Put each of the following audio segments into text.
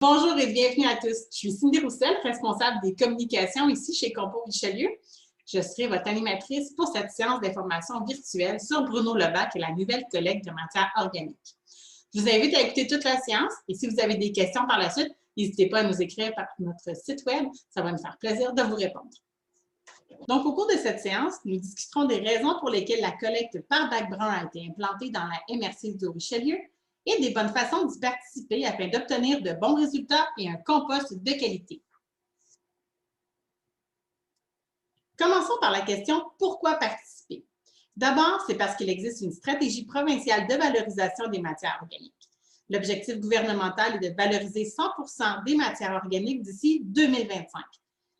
Bonjour et bienvenue à tous. Je suis Cindy Roussel, responsable des communications ici chez Compo Richelieu. Je serai votre animatrice pour cette séance d'information virtuelle sur Bruno Levac et la nouvelle collecte de matières organiques. Je vous invite à écouter toute la séance et si vous avez des questions par la suite, n'hésitez pas à nous écrire par notre site web. Ça va nous faire plaisir de vous répondre. Donc, au cours de cette séance, nous discuterons des raisons pour lesquelles la collecte par bac brun a été implantée dans la MRC de Richelieu et des bonnes façons d'y participer afin d'obtenir de bons résultats et un compost de qualité. Commençons par la question « Pourquoi participer ?» D'abord, c'est parce qu'il existe une stratégie provinciale de valorisation des matières organiques. L'objectif gouvernemental est de valoriser 100% des matières organiques d'ici 2025.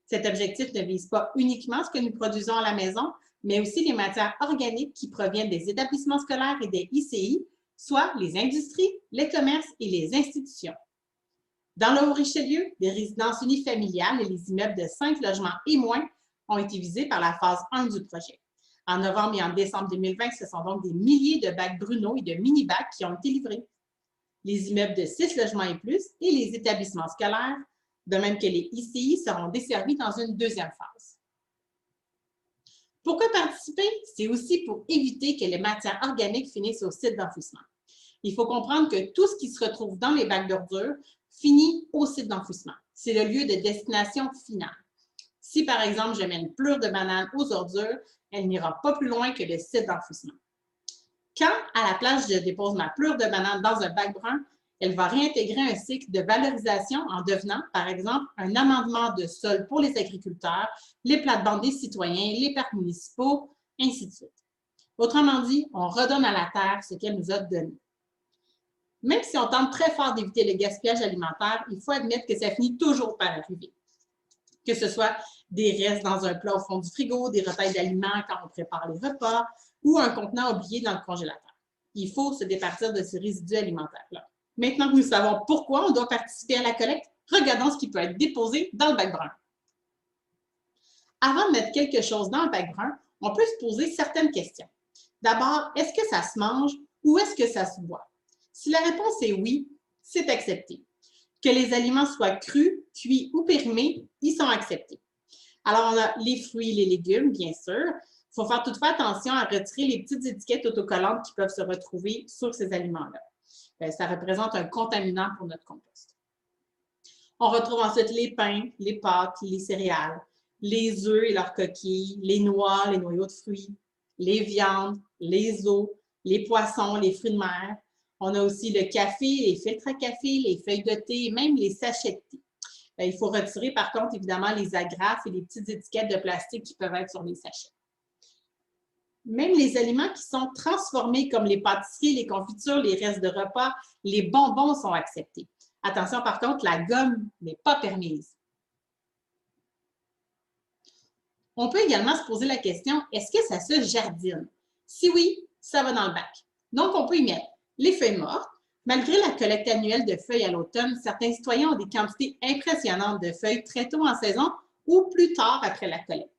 Cet objectif ne vise pas uniquement ce que nous produisons à la maison, mais aussi les matières organiques qui proviennent des établissements scolaires et des ICI, soit les industries, les commerces et les institutions. Dans le Haut-Richelieu, les résidences unifamiliales et les immeubles de 5 logements et moins ont été visés par la phase 1 du projet. En novembre et en décembre 2020, ce sont donc des milliers de bacs Bruno et de mini-bacs qui ont été livrés. Les immeubles de 6 logements et plus et les établissements scolaires, de même que les ICI, seront desservis dans une deuxième phase. Pourquoi participer? C'est aussi pour éviter que les matières organiques finissent au site d'enfouissement. Il faut comprendre que tout ce qui se retrouve dans les bacs d'ordures finit au site d'enfouissement. C'est le lieu de destination finale. Si, par exemple, je mets une plure de banane aux ordures, elle n'ira pas plus loin que le site d'enfouissement. Quand, à la place, je dépose ma plure de banane dans un bac brun, elle va réintégrer un cycle de valorisation en devenant, par exemple, un amendement de sol pour les agriculteurs, les plates-bandes des citoyens, les parcs municipaux, ainsi de suite. Autrement dit, on redonne à la terre ce qu'elle nous a donné. Même si on tente très fort d'éviter le gaspillage alimentaire, il faut admettre que ça finit toujours par arriver. Que ce soit des restes dans un plat au fond du frigo, des retailles d'aliments quand on prépare les repas ou un contenant oublié dans le congélateur. Il faut se départir de ces résidus alimentaires-là. Maintenant que nous savons pourquoi on doit participer à la collecte, regardons ce qui peut être déposé dans le bac brun. Avant de mettre quelque chose dans le bac brun, on peut se poser certaines questions. D'abord, est-ce que ça se mange ou est-ce que ça se boit? Si la réponse est oui, c'est accepté. Que les aliments soient crus, cuits ou périmés, ils sont acceptés. Alors, on a les fruits et les légumes, bien sûr. Il faut faire toutefois attention à retirer les petites étiquettes autocollantes qui peuvent se retrouver sur ces aliments-là. Ça représente un contaminant pour notre compost. On retrouve ensuite les pains, les pâtes, les céréales, les œufs et leurs coquilles, les noix, les noyaux de fruits, les viandes, les os, les poissons, les fruits de mer. On a aussi le café, les filtres à café, les feuilles de thé et même les sachets de thé. Il faut retirer par contre évidemment les agrafes et les petites étiquettes de plastique qui peuvent être sur les sachets. Même les aliments qui sont transformés comme les pâtisseries, les confitures, les restes de repas, les bonbons sont acceptés. Attention par contre, la gomme n'est pas permise. On peut également se poser la question, est-ce que ça se jardine? Si oui, ça va dans le bac. Donc, on peut y mettre les feuilles mortes. Malgré la collecte annuelle de feuilles à l'automne, certains citoyens ont des quantités impressionnantes de feuilles très tôt en saison ou plus tard après la collecte.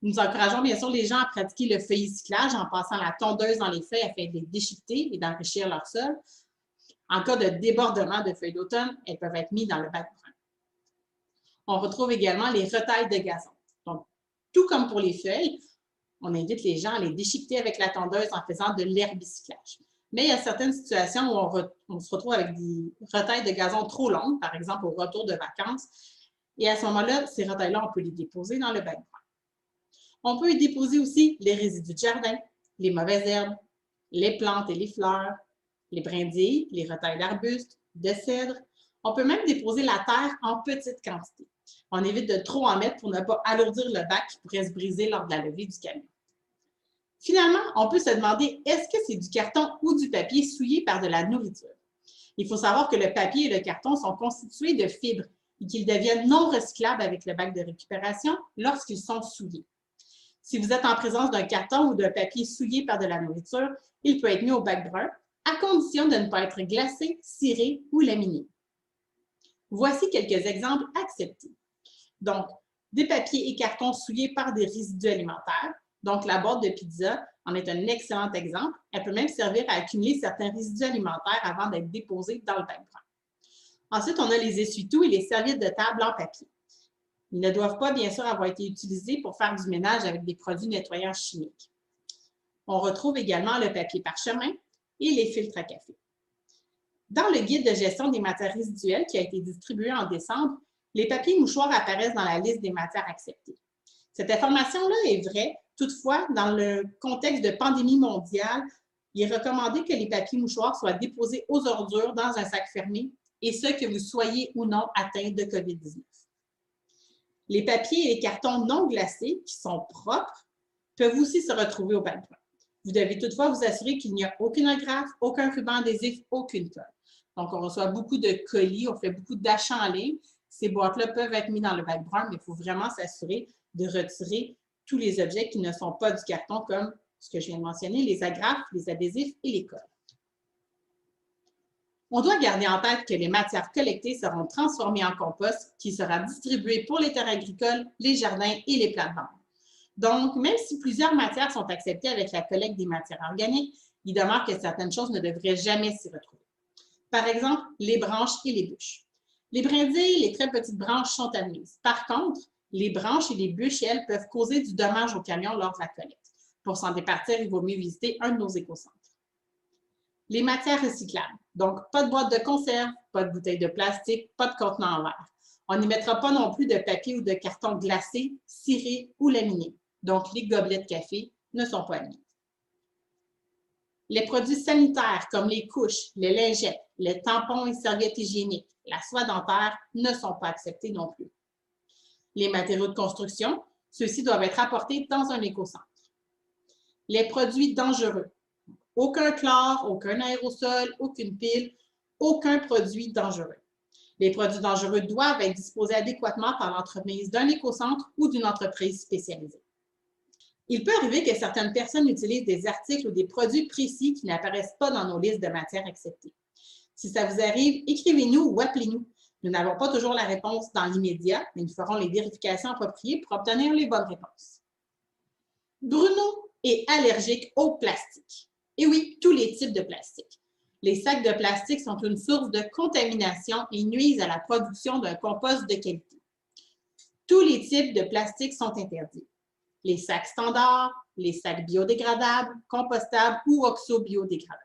Nous encourageons bien sûr les gens à pratiquer le feuillicyclage en passant la tondeuse dans les feuilles afin de les déchiqueter et d'enrichir leur sol. En cas de débordement de feuilles d'automne, elles peuvent être mises dans le bac brun. On retrouve également les retailles de gazon. Donc, tout comme pour les feuilles, on invite les gens à les déchiqueter avec la tondeuse en faisant de l'herbicyclage. Mais il y a certaines situations où on se retrouve avec des retailles de gazon trop longues, par exemple au retour de vacances. Et à ce moment-là, ces retailles-là, on peut les déposer dans le bac brun. On peut y déposer aussi les résidus de jardin, les mauvaises herbes, les plantes et les fleurs, les brindilles, les retailles d'arbustes, de cèdres. On peut même déposer la terre en petite quantité. On évite de trop en mettre pour ne pas alourdir le bac qui pourrait se briser lors de la levée du camion. Finalement, on peut se demander, est-ce que c'est du carton ou du papier souillé par de la nourriture? Il faut savoir que le papier et le carton sont constitués de fibres et qu'ils deviennent non recyclables avec le bac de récupération lorsqu'ils sont souillés. Si vous êtes en présence d'un carton ou d'un papier souillé par de la nourriture, il peut être mis au bac brun, à condition de ne pas être glacé, ciré ou laminé. Voici quelques exemples acceptés. Donc, des papiers et cartons souillés par des résidus alimentaires. Donc, la boîte de pizza en est un excellent exemple. Elle peut même servir à accumuler certains résidus alimentaires avant d'être déposée dans le bac brun. Ensuite, on a les essuie-tout et les serviettes de table en papier. Ils ne doivent pas, bien sûr, avoir été utilisés pour faire du ménage avec des produits nettoyants chimiques. On retrouve également le papier parchemin et les filtres à café. Dans le guide de gestion des matières résiduelles qui a été distribué en décembre, les papiers mouchoirs apparaissent dans la liste des matières acceptées. Cette information-là est vraie, toutefois, dans le contexte de pandémie mondiale, il est recommandé que les papiers mouchoirs soient déposés aux ordures dans un sac fermé, et ce que vous soyez ou non atteint de COVID-19. Les papiers et les cartons non glacés, qui sont propres, peuvent aussi se retrouver au bac-brun. Vous devez toutefois vous assurer qu'il n'y a aucune agrafe, aucun ruban adhésif, aucune colle. Donc, on reçoit beaucoup de colis, on fait beaucoup d'achats en ligne. Ces boîtes-là peuvent être mises dans le bac-brun, mais il faut vraiment s'assurer de retirer tous les objets qui ne sont pas du carton, comme ce que je viens de mentionner, les agrafes, les adhésifs et les colles. On doit garder en tête que les matières collectées seront transformées en compost qui sera distribué pour les terres agricoles, les jardins et les plates-bandes. Donc, même si plusieurs matières sont acceptées avec la collecte des matières organiques, il demeure que certaines choses ne devraient jamais s'y retrouver. Par exemple, les branches et les bûches. Les brindilles, les très petites branches sont admises. Par contre, les branches et les bûches, elles, peuvent causer du dommage au camion lors de la collecte. Pour s'en départir, il vaut mieux visiter un de nos écocentres. Les matières recyclables. Donc, pas de boîte de conserve, pas de bouteilles de plastique, pas de contenants en verre. On n'y mettra pas non plus de papier ou de carton glacé, ciré ou laminé. Donc, les gobelets de café ne sont pas admis. Les produits sanitaires comme les couches, les lingettes, les tampons et serviettes hygiéniques, la soie dentaire ne sont pas acceptés non plus. Les matériaux de construction, ceux-ci doivent être apportés dans un écocentre. Les produits dangereux. Aucun chlore, aucun aérosol, aucune pile, aucun produit dangereux. Les produits dangereux doivent être disposés adéquatement par l'entremise d'un écocentre ou d'une entreprise spécialisée. Il peut arriver que certaines personnes utilisent des articles ou des produits précis qui n'apparaissent pas dans nos listes de matières acceptées. Si ça vous arrive, écrivez-nous ou appelez-nous. Nous n'avons pas toujours la réponse dans l'immédiat, mais nous ferons les vérifications appropriées pour obtenir les bonnes réponses. Bruno est allergique au plastique. Et oui, tous les types de plastique. Les sacs de plastique sont une source de contamination et nuisent à la production d'un compost de qualité. Tous les types de plastique sont interdits. Les sacs standards, les sacs biodégradables, compostables ou oxo-biodégradables.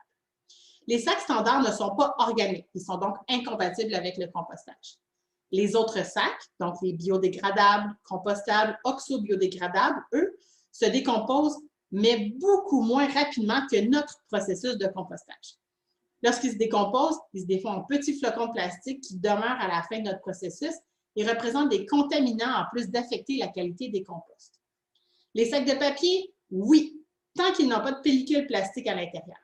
Les sacs standards ne sont pas organiques, ils sont donc incompatibles avec le compostage. Les autres sacs, donc les biodégradables, compostables, oxo-biodégradables, eux, se décomposent, mais beaucoup moins rapidement que notre processus de compostage. Lorsqu'ils se décomposent, ils se défont en petits flocons de plastique qui demeurent à la fin de notre processus et représentent des contaminants en plus d'affecter la qualité des composts. Les sacs de papier, oui, tant qu'ils n'ont pas de pellicule plastique à l'intérieur.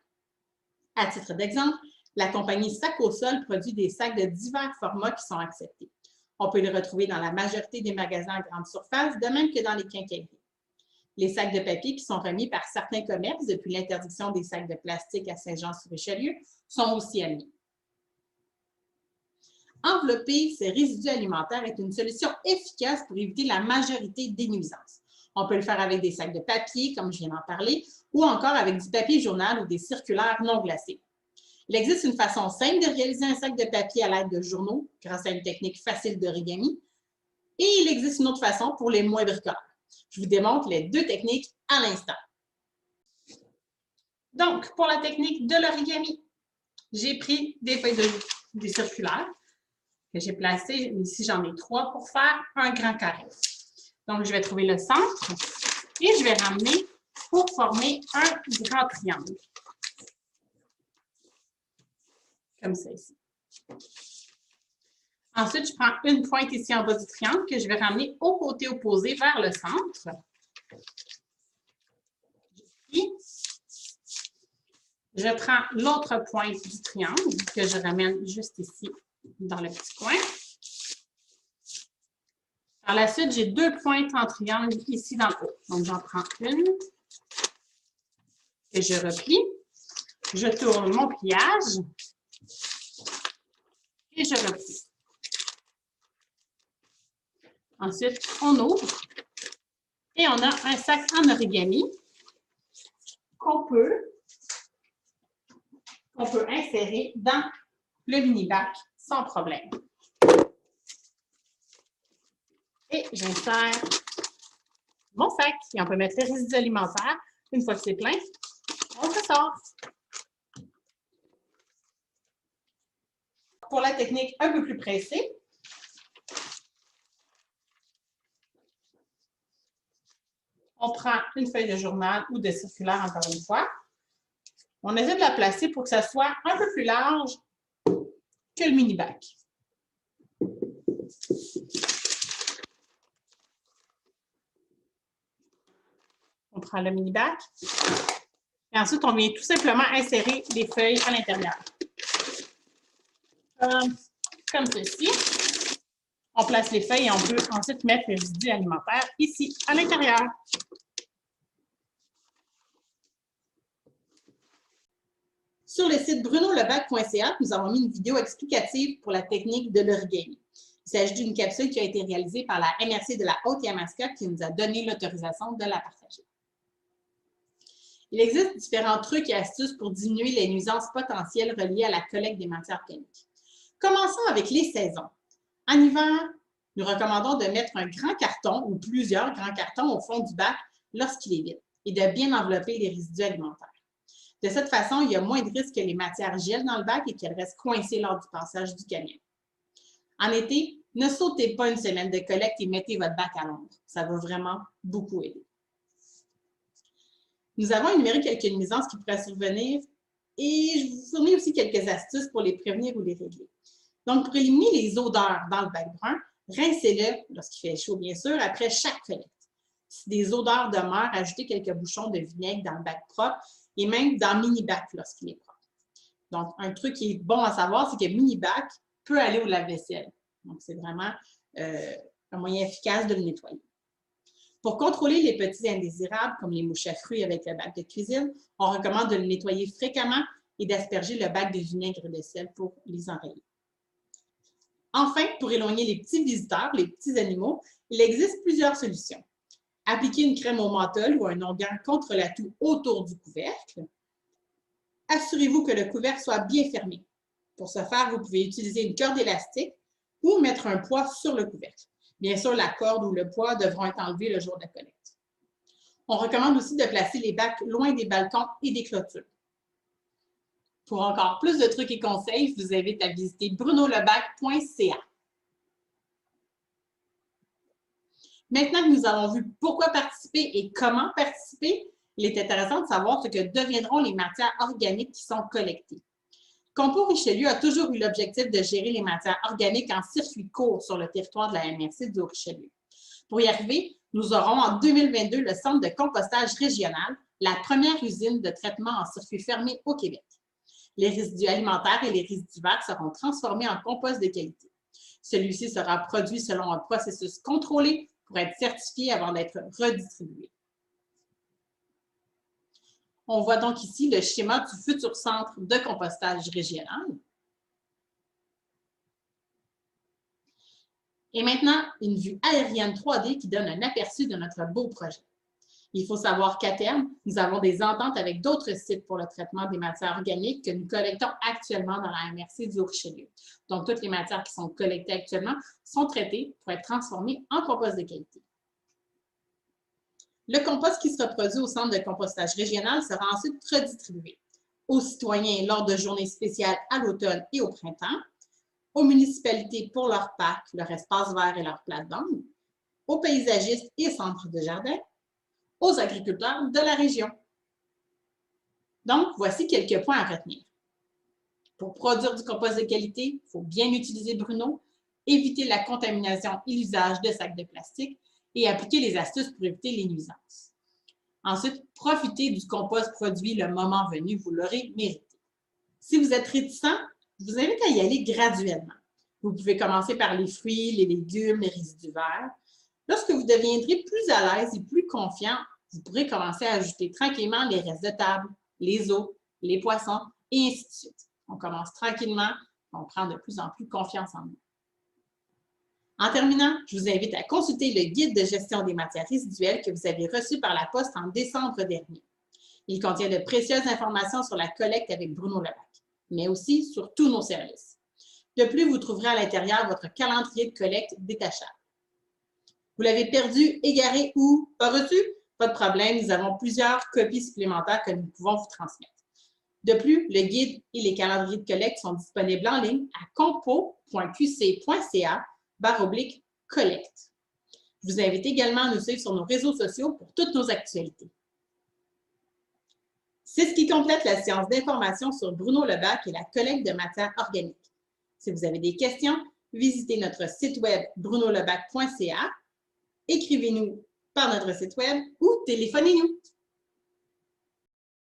À titre d'exemple, la compagnie Sac au Sol produit des sacs de divers formats qui sont acceptés. On peut les retrouver dans la majorité des magasins à grande surface, de même que dans les quincailleries. Les sacs de papier qui sont remis par certains commerces depuis l'interdiction des sacs de plastique à Saint-Jean-sur-Richelieu sont aussi admis. Envelopper ces résidus alimentaires est une solution efficace pour éviter la majorité des nuisances. On peut le faire avec des sacs de papier, comme je viens d'en parler, ou encore avec du papier journal ou des circulaires non glacés. Il existe une façon simple de réaliser un sac de papier à l'aide de journaux, grâce à une technique facile d'origami, et il existe une autre façon pour les moins bricoleurs. Je vous démontre les deux techniques à l'instant. Donc, pour la technique de l'origami, j'ai pris des feuilles des circulaires que j'ai placées. Ici, j'en ai 3 pour faire un grand carré. Donc, je vais trouver le centre et je vais ramener pour former un grand triangle. Comme ça ici. Ensuite, je prends une pointe ici en bas du triangle que je vais ramener au côté opposé vers le centre. Ici. Je prends l'autre pointe du triangle que je ramène juste ici dans le petit coin. Par la suite, j'ai 2 pointes en triangle ici dans le haut. Donc, j'en prends une et je replie. Je tourne mon pliage et je replie. Ensuite, on ouvre et on a un sac en origami qu'on peut insérer dans le mini-bac sans problème. Et j'insère mon sac et on peut mettre les résidus alimentaires. Une fois que c'est plein, on se sort. Pour la technique un peu plus pressée, on prend une feuille de journal ou de circulaire, encore une fois. On essaie de la placer pour que ça soit un peu plus large que le mini-bac. On prend le mini-bac et ensuite, on vient tout simplement insérer les feuilles à l'intérieur. Comme ceci. On place les feuilles et on peut ensuite mettre les résidus alimentaires ici, à l'intérieur. Sur le site brunolebac.ca, nous avons mis une vidéo explicative pour la technique de l'origami. Il s'agit d'une capsule qui a été réalisée par la MRC de la Haute-Yamaska qui nous a donné l'autorisation de la partager. Il existe différents trucs et astuces pour diminuer les nuisances potentielles reliées à la collecte des matières organiques. Commençons avec les saisons. En hiver, nous recommandons de mettre un grand carton ou plusieurs grands cartons au fond du bac lorsqu'il est vide et de bien envelopper les résidus alimentaires. De cette façon, il y a moins de risques que les matières gèlent dans le bac et qu'elles restent coincées lors du passage du camion. En été, ne sautez pas une semaine de collecte et mettez votre bac à l'ombre. Ça va vraiment beaucoup aider. Nous avons énuméré quelques nuisances qui pourraient survenir et je vous fournis aussi quelques astuces pour les prévenir ou les régler. Donc, pour éliminer les odeurs dans le bac brun, rincez-le, lorsqu'il fait chaud bien sûr, après chaque collecte. Si des odeurs demeurent, ajoutez quelques bouchons de vinaigre dans le bac propre et même dans le mini-bac lorsqu'il est propre. Donc, un truc qui est bon à savoir, c'est que mini-bac peut aller au lave-vaisselle. Donc, c'est vraiment un moyen efficace de le nettoyer. Pour contrôler les petits indésirables, comme les mouches à fruits avec le bac de cuisine, on recommande de le nettoyer fréquemment et d'asperger le bac de vinaigre et de sel pour les enrayer. Enfin, pour éloigner les petits visiteurs, les petits animaux, il existe plusieurs solutions. Appliquez une crème au menthol ou un onguent contre la toux autour du couvercle. Assurez-vous que le couvercle soit bien fermé. Pour ce faire, vous pouvez utiliser une corde élastique ou mettre un poids sur le couvercle. Bien sûr, la corde ou le poids devront être enlevés le jour de la collecte. On recommande aussi de placer les bacs loin des balcons et des clôtures. Pour encore plus de trucs et conseils, je vous invite à visiter brunolebac.ca. Maintenant que nous avons vu pourquoi participer et comment participer, il est intéressant de savoir ce que deviendront les matières organiques qui sont collectées. Compo Richelieu a toujours eu l'objectif de gérer les matières organiques en circuit court sur le territoire de la MRC du Haut-Richelieu. Pour y arriver, nous aurons en 2022 le centre de compostage régional, la première usine de traitement en circuit fermé au Québec. Les résidus alimentaires et les résidus verts seront transformés en compost de qualité. Celui-ci sera produit selon un processus contrôlé pour être certifié avant d'être redistribué. On voit donc ici le schéma du futur centre de compostage régional. Et maintenant, une vue aérienne 3D qui donne un aperçu de notre beau projet. Il faut savoir qu'à terme, nous avons des ententes avec d'autres sites pour le traitement des matières organiques que nous collectons actuellement dans la MRC du Haut-Richelieu. Donc, toutes les matières qui sont collectées actuellement sont traitées pour être transformées en compost de qualité. Le compost qui sera produit au centre de compostage régional sera ensuite redistribué aux citoyens lors de journées spéciales à l'automne et au printemps, aux municipalités pour leur parc, leur espace vert et leur plate-bande, aux paysagistes et centres de jardin, aux agriculteurs de la région. Donc, voici quelques points à retenir. Pour produire du compost de qualité, il faut bien utiliser Bruno, éviter la contamination et l'usage de sacs de plastique et appliquer les astuces pour éviter les nuisances. Ensuite, profitez du compost produit le moment venu, vous l'aurez mérité. Si vous êtes réticent, je vous invite à y aller graduellement. Vous pouvez commencer par les fruits, les légumes, les résidus verts. Lorsque vous deviendrez plus à l'aise et plus confiant, vous pourrez commencer à ajouter tranquillement les restes de table, les os, les poissons et ainsi de suite. On commence tranquillement, on prend de plus en plus confiance en nous. En terminant, je vous invite à consulter le guide de gestion des matières résiduelles que vous avez reçu par la poste en décembre dernier. Il contient de précieuses informations sur la collecte avec Bruno Lebac, mais aussi sur tous nos services. De plus, vous trouverez à l'intérieur votre calendrier de collecte détachable. Vous l'avez perdu, égaré ou pas reçu? Pas de problème, nous avons plusieurs copies supplémentaires que nous pouvons vous transmettre. De plus, le guide et les calendriers de collecte sont disponibles en ligne à compo.qc.ca/collecte. Je vous invite également à nous suivre sur nos réseaux sociaux pour toutes nos actualités. C'est ce qui complète la séance d'information sur Bruno Lebac et la collecte de matières organiques. Si vous avez des questions, visitez notre site web brunolebac.ca, écrivez-nous par notre site web ou téléphonez-nous.